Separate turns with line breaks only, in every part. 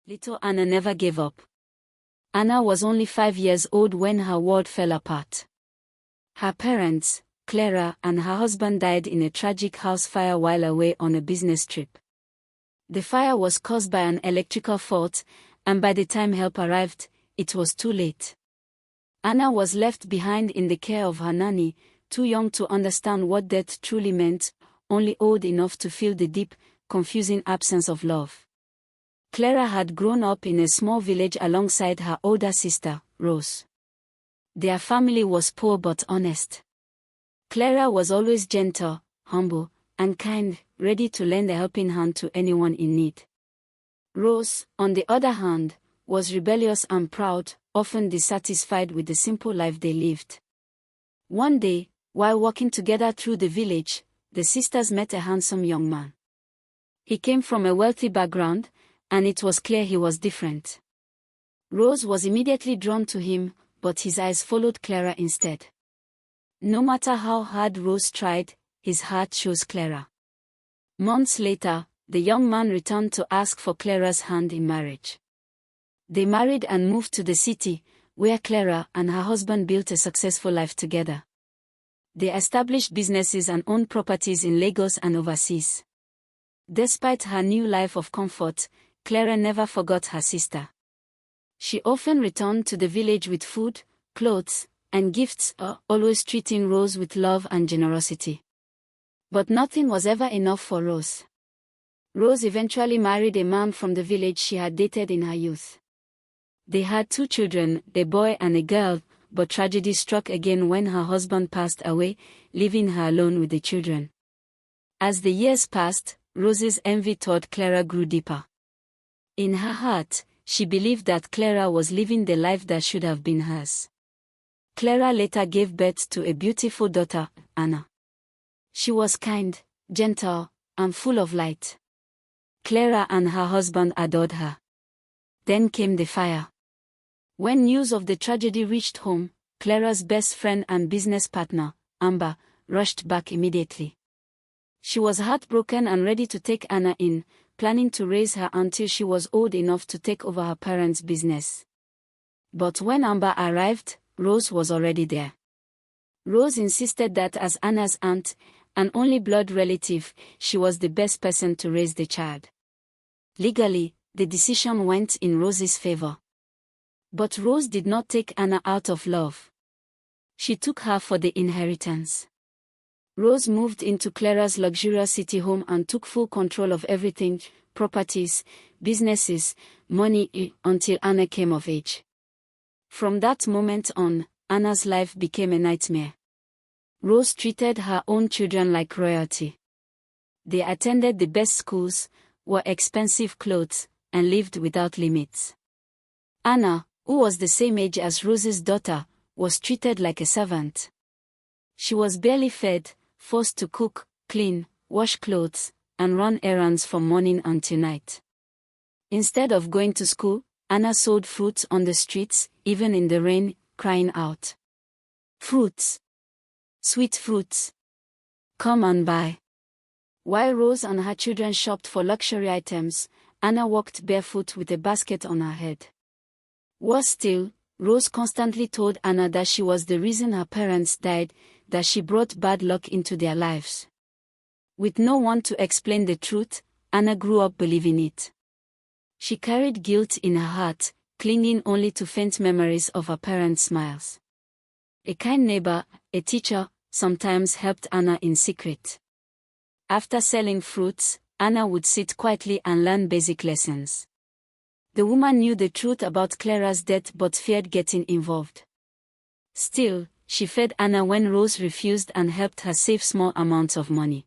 Little Anna never gave up. Anna was only 5 years old when her world fell apart. Her parents, Clara and her husband, died in a tragic house fire while away on a business trip. The fire was caused by an electrical fault, and by the time help arrived, it was too late. Anna was left behind in the care of her nanny, too young to understand what death truly meant, only old enough to feel the deep, confusing absence of love. Clara had grown up in a small village alongside her older sister, Rose. Their family was poor but honest. Clara was always gentle, humble, and kind, ready to lend a helping hand to anyone in need. Rose, on the other hand, was rebellious and proud, often dissatisfied with the simple life they lived. One day, while walking together through the village, the sisters met a handsome young man. He came from a wealthy background, and it was clear he was different. Rose was immediately drawn to him, but his eyes followed Clara instead. No matter how hard Rose tried, his heart chose Clara. Months later, the young man returned to ask for Clara's hand in marriage. They married and moved to the city, where Clara and her husband built a successful life together. They established businesses and owned properties in Lagos and overseas. Despite her new life of comfort, Clara never forgot her sister. She often returned to the village with food, clothes, and gifts, always treating Rose with love and generosity. But nothing was ever enough for Rose. Rose eventually married a man from the village she had dated in her youth. They had 2 children, a boy and a girl, but tragedy struck again when her husband passed away, leaving her alone with the children. As the years passed, Rose's envy toward Clara grew deeper. In her heart, she believed that Clara was living the life that should have been hers. Clara later gave birth to a beautiful daughter, Anna. She was kind, gentle, and full of light. Clara and her husband adored her. Then came the fire. When news of the tragedy reached home, Clara's best friend and business partner, Amber, rushed back immediately. She was heartbroken and ready to take Anna in, planning to raise her until she was old enough to take over her parents' business. But when Amber arrived, Rose was already there. Rose insisted that as Anna's aunt, an only blood relative, she was the best person to raise the child. Legally, the decision went in Rose's favor. But Rose did not take Anna out of love. She took her for the inheritance. Rose moved into Clara's luxurious city home and took full control of everything, properties, businesses, money, until Anna came of age. From that moment on, Anna's life became a nightmare. Rose treated her own children like royalty. They attended the best schools, wore expensive clothes, and lived without limits. Anna, who was the same age as Rose's daughter, was treated like a servant. She was barely fed, forced to cook, clean, wash clothes, and run errands from morning until night. Instead of going to school, Anna sold fruits on the streets, even in the rain, crying out, "Fruits! Sweet fruits! Come and buy!" While Rose and her children shopped for luxury items, Anna walked barefoot with a basket on her head. Worse still, Rose constantly told Anna that she was the reason her parents died, that she brought bad luck into their lives. With no one to explain the truth, Anna grew up believing it. She carried guilt in her heart, clinging only to faint memories of her parents' smiles. A kind neighbor, a teacher, sometimes helped Anna in secret. After selling fruits, Anna would sit quietly and learn basic lessons. The woman knew the truth about Clara's death but feared getting involved. Still, she fed Anna when Rose refused and helped her save small amounts of money.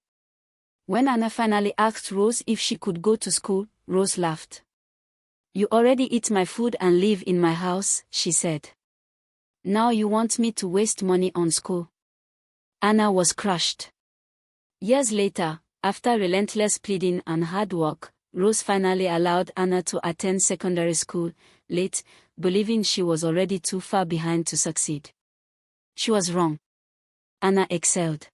When Anna finally asked Rose if she could go to school, Rose laughed. "You already eat my food and live in my house," she said. "Now you want me to waste money on school?" Anna was crushed. Years later, after relentless pleading and hard work, Rose finally allowed Anna to attend secondary school, late, believing she was already too far behind to succeed. She was wrong. Anna excelled.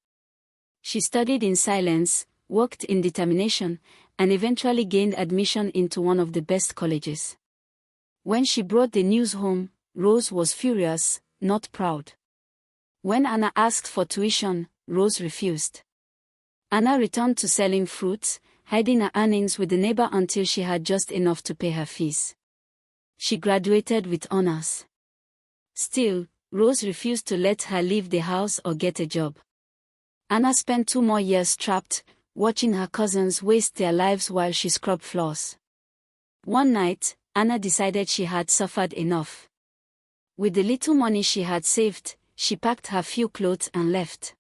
She studied in silence, worked in determination, and eventually gained admission into one of the best colleges. When she brought the news home, Rose was furious, not proud. When Anna asked for tuition, Rose refused. Anna returned to selling fruits, hiding her earnings with the neighbor until she had just enough to pay her fees. She graduated with honors. Still, Rose refused to let her leave the house or get a job. Anna spent 2 more years trapped, watching her cousins waste their lives while she scrubbed floors. One night, Anna decided she had suffered enough. With the little money she had saved, she packed her few clothes and left.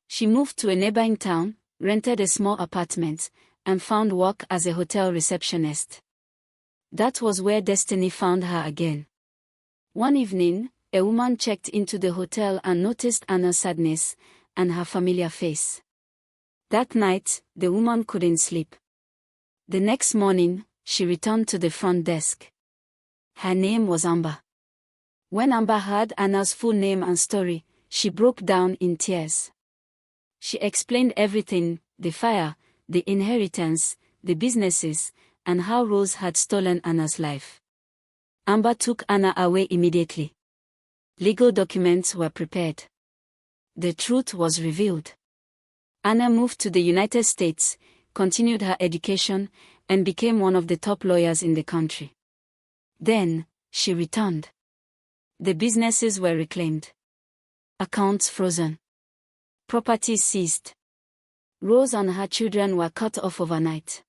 She moved to a neighboring town, rented a small apartment, and found work as a hotel receptionist. That was where destiny found her again. One evening, a woman checked into the hotel and noticed Anna's sadness and her familiar face. That night, the woman couldn't sleep. The next morning, she returned to the front desk. Her name was Amber. When Amber heard Anna's full name and story, she broke down in tears. She explained everything: the fire, the inheritance, the businesses, and how Rose had stolen Anna's life. Amber took Anna away immediately. Legal documents were prepared. The truth was revealed. Anna moved to the United States, continued her education, and became one of the top lawyers in the country. Then, she returned. The businesses were reclaimed. Accounts frozen. Properties seized. Rose and her children were cut off overnight.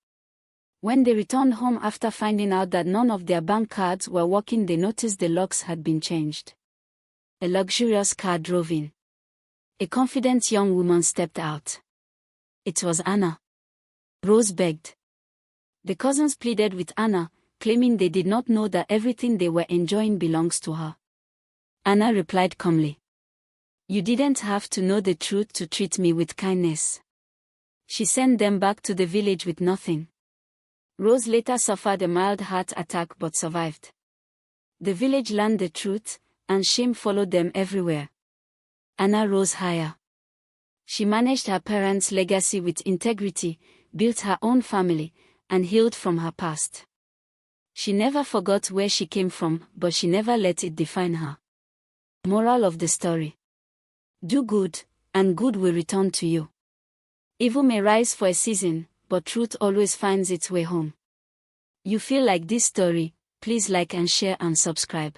When they returned home after finding out that none of their bank cards were working, they noticed the locks had been changed. A luxurious car drove in. A confident young woman stepped out. It was Anna. Rose begged. The cousins pleaded with Anna, claiming they did not know that everything they were enjoying belongs to her. Anna replied calmly, "You didn't have to know the truth to treat me with kindness." She sent them back to the village with nothing. Rose later suffered a mild heart attack but survived. The village learned the truth, and shame followed them everywhere. Anna rose higher. She managed her parents' legacy with integrity, built her own family, and healed from her past. She never forgot where she came from, but she never let it define her. Moral of the story: do good, and good will return to you. Evil may rise for a season, but truth always finds its way home. You feel like this story? Please like and share and subscribe.